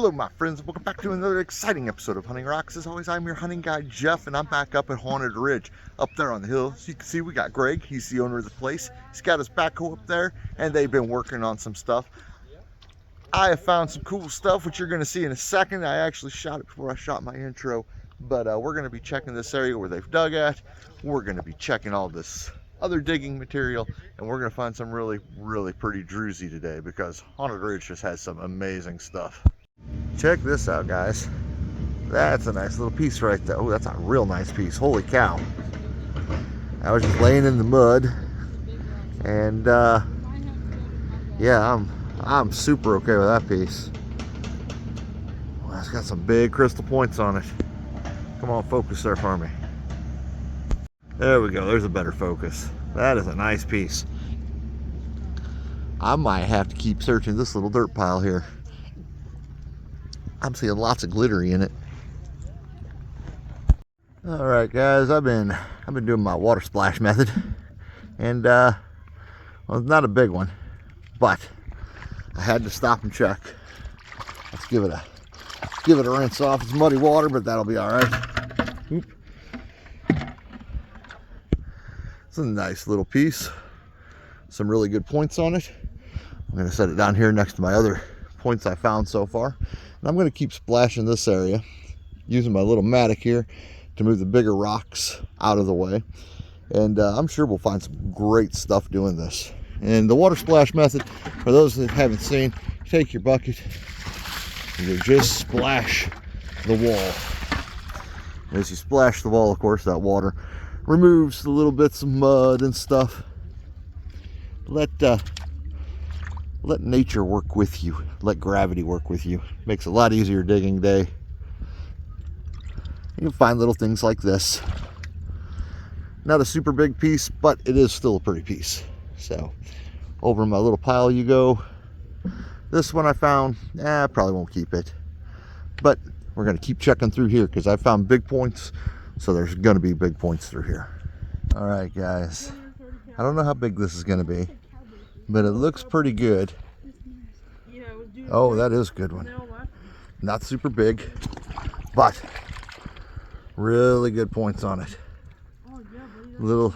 Hello my friends, welcome back to another exciting episode of Hunting Rocks. As always, I'm your hunting guide Jeff, and I'm back up at Haunted Ridge, up there on the hill. As you can see, we got Greg, he's the owner of the place. He's got his backhoe up there, and they've been working on some stuff. I have found some cool stuff, which you're going to see in a second. I actually shot it before I shot my intro, but we're going to be checking this area where they've dug at. We're going to be checking all this other digging material, and we're going to find some really pretty druzy today, because Haunted Ridge just has some amazing stuff. Check this out, guys. That's a nice little piece right there. Oh, that's a real nice piece. Holy cow. I was just laying in the mud, and yeah, I'm super okay with that piece. Well, it's got some big crystal points on it. Come on, focus there for me. There we go. There's a better focus. That is a nice piece. I might have to keep searching this little dirt pile here. I'm seeing lots of glittery in it. All right, guys, I've been doing my water splash method, and well, it's not a big one, but I had to stop and check. Let's give it a rinse off. It's muddy water, but that'll be all right. Oop. It's a nice little piece. Some really good points on it. I'm going to set it down here next to my other points I found so far. And I'm going to keep splashing this area using my little mattock here to move the bigger rocks out of the way. And I'm sure we'll find some great stuff doing this. And the water splash method, for those that haven't seen, you take your bucket and you just splash the wall. And as you splash the wall, of course, that water removes the little bits of mud and stuff. Let nature work with you. Let gravity work with you. Makes it a lot easier digging day. You can find little things like this. Not a super big piece, but it is still a pretty piece. So, over my little pile you go. This one I found, I probably won't keep it. But we're going to keep checking through here, because I found big points. So there's going to be big points through here. All right, guys. I don't know how big this is going to be, but it looks pretty good. Oh, that is a good one. Not super big, but really good points on it. Little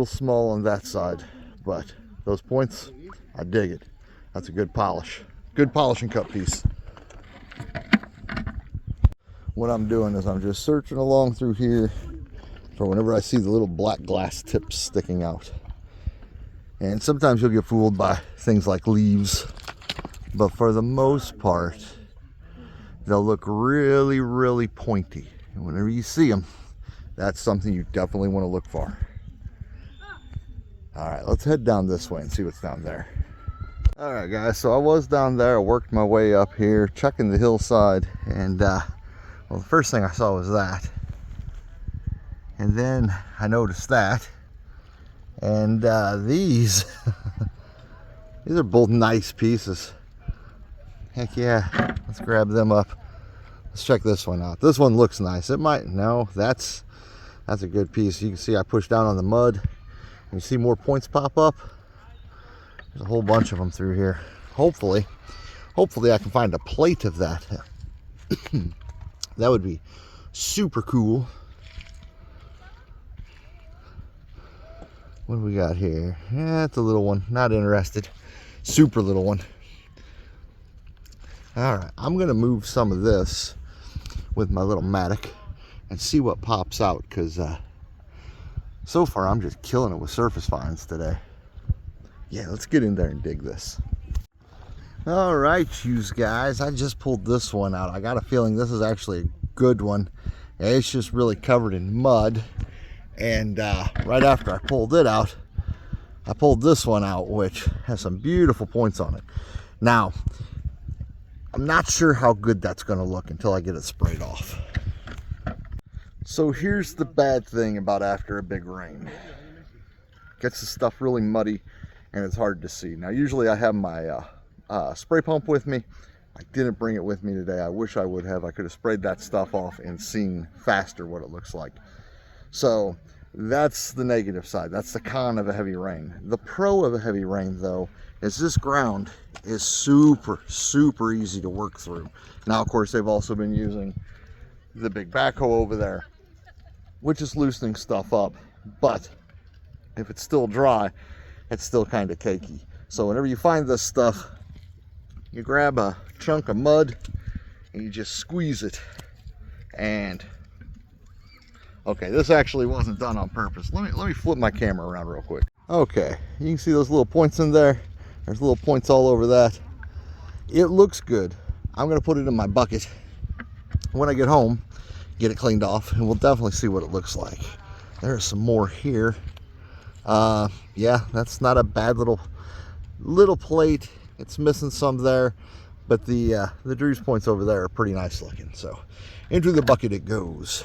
small on that side, but those points, I dig it. That's a good polish. Good polish and cut piece. What I'm doing is I'm just searching along through here for whenever I see the little black glass tips sticking out. And sometimes you'll get fooled by things like leaves, but for the most part, they'll look really pointy. And whenever you see them, that's something you definitely want to look for. All right, let's head down this way and see what's down there. All right, guys, so I was down there. I worked my way up here, checking the hillside, and well, the first thing I saw was that. And then I noticed that. And these are both nice pieces. Heck yeah, let's grab them up. Let's check this one out. This one looks nice. It might, no, that's a good piece. You can see I pushed down on the mud. You see more points pop up. There's a whole bunch of them through here. Hopefully I can find a plate of that. That would be super cool. What do we got here? Yeah, it's a little one. Not interested. Super little one. All right, I'm gonna move some of this with my little mattock and see what pops out, because so far I'm just killing it with surface finds today. Yeah, let's get in there and dig this. All right, you guys, I just pulled this one out. I got a feeling this is actually a good one. It's just really covered in mud. And right after I pulled it out, I pulled this one out, which has some beautiful points on it. Now, I'm not sure how good that's going to look until I get it sprayed off. So here's the bad thing about after a big rain. Gets the stuff really muddy and it's hard to see. Now, usually I have my spray pump with me. I didn't bring it with me today. I wish I would have. I could have sprayed that stuff off and seen faster what it looks like. So That's the negative side. That's the con of a heavy rain. The pro of a heavy rain, though, is this ground is super, super easy to work through. Now, of course, they've also been using the big backhoe over there, which is loosening stuff up. But if it's still dry, it's still kind of cakey. So whenever you find this stuff, you grab a chunk of mud and you just squeeze it. And okay, this actually wasn't done on purpose. Let me flip my camera around real quick. Okay, you can see those little points in there. There's little points all over that. It looks good. I'm gonna put it in my bucket when I get home, get it cleaned off, and we'll definitely see what it looks like. There's some more here. Yeah, that's not a bad little plate. It's missing some there, but the druzy points over there are pretty nice looking. So into the bucket it goes.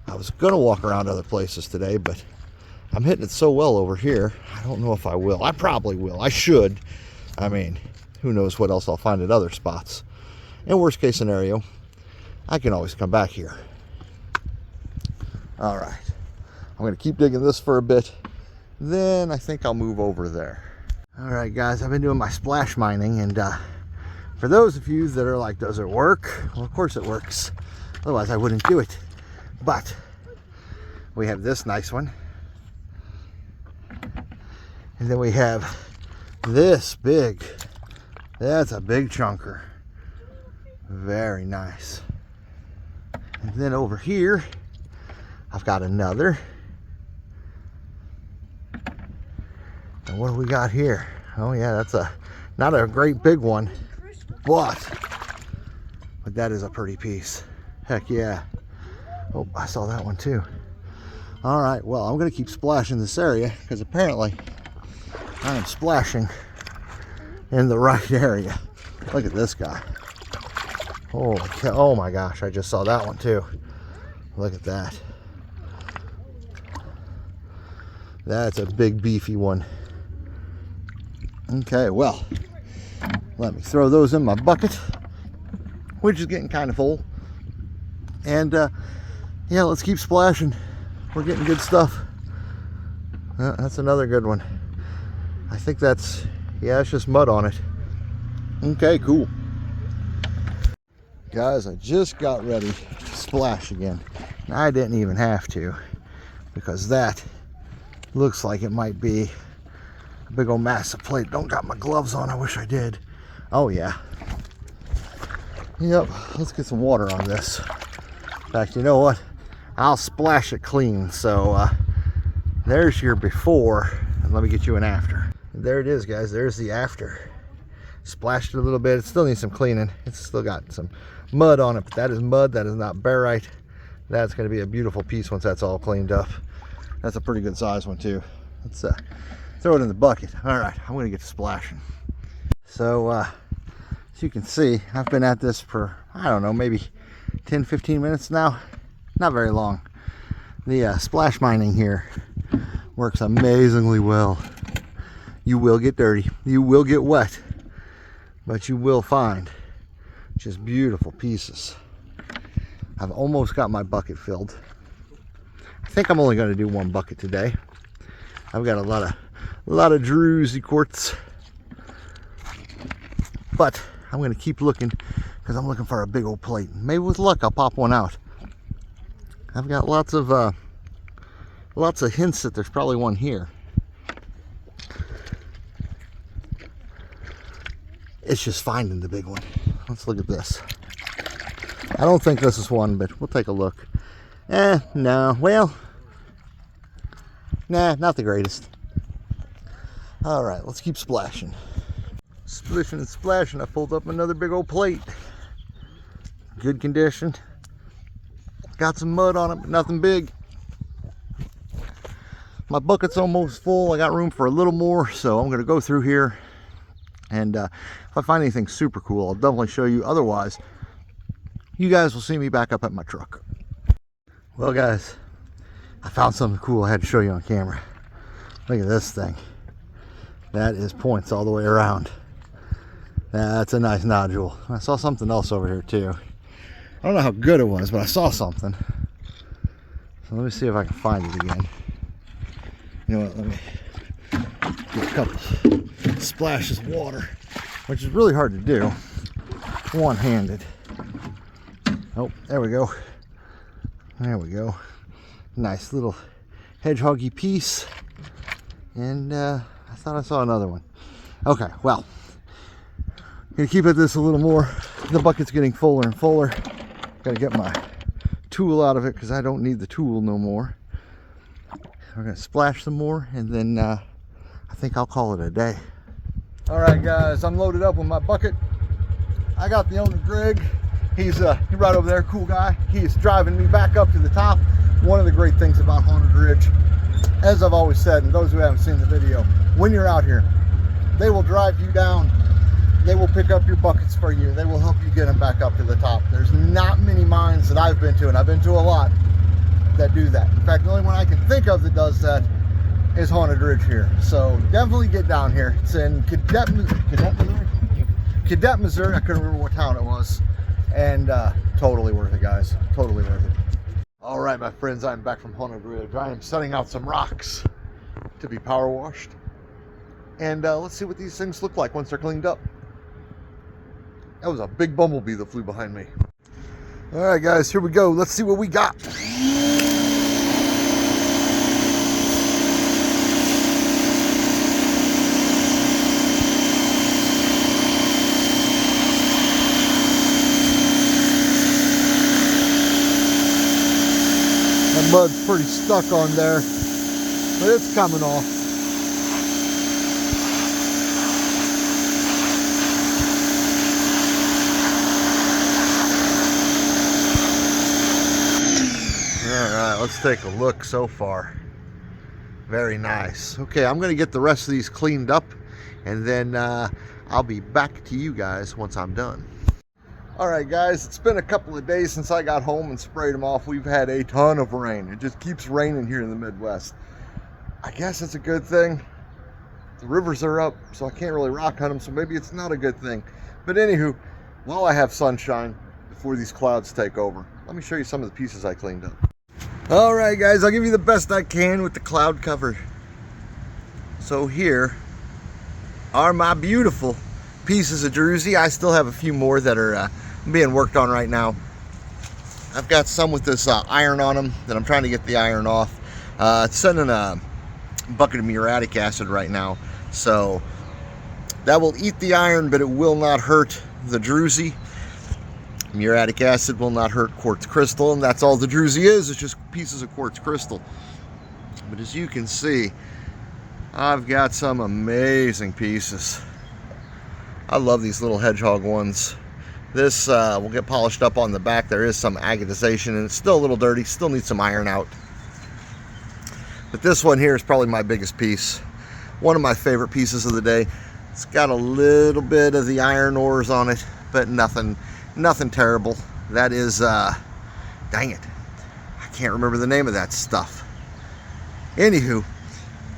I was gonna walk around other places today, but I'm hitting it so well over here, I don't know if I will. I probably will. I should. I mean, who knows what else I'll find at other spots. In worst case scenario, I can always come back here. All right, I'm gonna keep digging this for a bit, then I think I'll move over there. All right, guys, I've been doing my splash mining, and for those of you that are like, does it work? Well, of course it works. Otherwise, I wouldn't do it. But we have this nice one. And then we have this big. That's a big chunker. Very nice. And then over here, I've got another. And what do we got here? Oh yeah, that's not a great big one, but that is a pretty piece. Heck yeah. Oh, I saw that one too. All right, well, I'm gonna keep splashing this area because apparently I am splashing in the right area. Look at this guy. Holy cow. Oh my gosh, I just saw that one too. Look at that. That's a big beefy one. Okay, well, let me throw those in my bucket, which is getting kind of full. And yeah, let's keep splashing. We're getting good stuff. That's another good one. I think that's, yeah, it's just mud on it. Okay, cool. Guys, I just got ready to splash again. I didn't even have to, because that looks like it might be a big old massive plate. Don't got my gloves on, I wish I did. Oh yeah. Yep, let's get some water on this. In fact, you know what? I'll splash it clean. So there's your before, and let me get you an after. There it is, guys. There's the after. Splashed it a little bit. It still needs some cleaning. It's still got some mud on it, but that is mud. That is not barite. That's going to be a beautiful piece once that's all cleaned up. That's a pretty good size one too. Let's throw it in the bucket. All right, I'm going to get to splashing. So as you can see, I've been at this for, I don't know, maybe 10-15 minutes now. Not very long. The splash mining here works amazingly well. You will get dirty, you will get wet, but you will find just beautiful pieces. I've almost got my bucket filled. I think I'm only going to do one bucket today. I've got a lot of druzy quartz, but I'm going to keep looking because I'm looking for a big old plate. Maybe with luck I'll pop one out. I've got lots of hints that there's probably one here. It's just finding the big one. Let's look at this. I don't think this is one, but we'll take a look. No, well, nah, not the greatest. All right, let's keep splashing. Splishing and splashing, I pulled up another big old plate. Good condition. Got some mud on it, but nothing big. My bucket's almost full. I got room for a little more, so I'm gonna go through here. And if I find anything super cool, I'll definitely show you. Otherwise, you guys will see me back up at my truck. Well, guys, I found something cool I had to show you on camera. Look at this thing. That is points all the way around. That's a nice nodule. I saw something else over here too. I don't know how good it was, but I saw something. So let me see if I can find it again. You know what, let me get a couple splashes of water, which is really hard to do one-handed. Oh, there we go. There we go. Nice little hedgehoggy piece. And I thought I saw another one. Okay, well, gonna keep at this a little more. The bucket's getting fuller and fuller. Gotta get my tool out of it because I don't need the tool no more. We're gonna splash some more, and then I think I'll call it a day. All right, guys, I'm loaded up with my bucket. I got the owner, Greg. He's right over there, cool guy. He's driving me back up to the top. One of the great things about Haunted Ridge, as I've always said, and those who haven't seen the video, when you're out here, they will drive you down. They will pick up your buckets for you. They will help you get them back up to the top. There's not many mines that I've been to, and I've been to a lot, that do that. In fact, the only one I can think of that does that is Haunted Ridge here. So definitely get down here. It's in Cadet, Missouri. I couldn't remember what town it was. And totally worth it, guys. Totally worth it. All right, my friends, I'm back from Haunted Ridge. I am setting out some rocks to be power washed. And let's see what these things look like once they're cleaned up. That was a big bumblebee that flew behind me. All right, guys, here we go. Let's see what we got. That mud's pretty stuck on there, but it's coming off. Alright, let's take a look so far. Very nice. Okay, I'm going to get the rest of these cleaned up, and then I'll be back to you guys once I'm done. Alright guys, it's been a couple of days since I got home and sprayed them off. We've had a ton of rain. It just keeps raining here in the Midwest. I guess it's a good thing. The rivers are up, so I can't really rock hunt them, so maybe it's not a good thing. But anywho, while I have sunshine before these clouds take over, let me show you some of the pieces I cleaned up. Alright guys, I'll give you the best I can with the cloud cover. So here are my beautiful pieces of druzy. I still have a few more that are being worked on right now. I've got some with this iron on them that I'm trying to get the iron off. It's sending a bucket of muriatic acid right now, so that will eat the iron, but it will not hurt the druzy. Muriatic acid will not hurt quartz crystal, and that's all the druzy is. It's just pieces of quartz crystal. But as you can see, I've got some amazing pieces. I love these little hedgehog ones. This will get polished up on the back. There is some agatization, and it's still a little dirty. Still needs some iron out. But this one here is probably my biggest piece. One of my favorite pieces of the day. It's got a little bit of the iron ores on it, but nothing terrible. That is, dang it, I can't remember the name of that stuff. Anywho,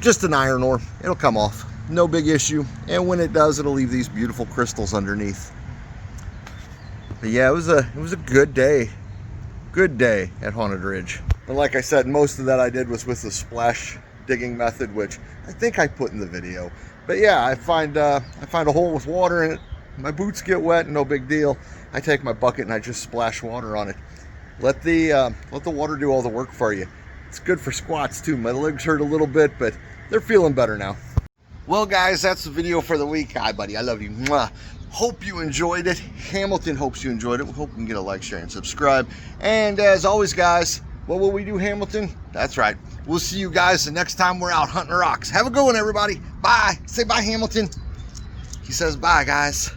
just an iron ore. It'll come off. No big issue. And when it does, it'll leave these beautiful crystals underneath. But yeah, it was a good day. Good day at Haunted Ridge. And like I said, most of that I did was with the splash digging method, which I think I put in the video. But yeah, I find a hole with water in it. My boots get wet, no big deal. I take my bucket and I just splash water on it. Let the water do all the work for you. It's good for squats too. My legs hurt a little bit, but they're feeling better now. Well guys, that's the video for the week. Hi buddy, I love you. Mwah. Hope you enjoyed it. Hamilton hopes you enjoyed it. We hope you can get a like, share, and subscribe. And as always guys, what will we do, Hamilton? That's right. We'll see you guys the next time we're out hunting rocks. Have a good one, everybody. Bye. Say bye, Hamilton. He says bye, guys.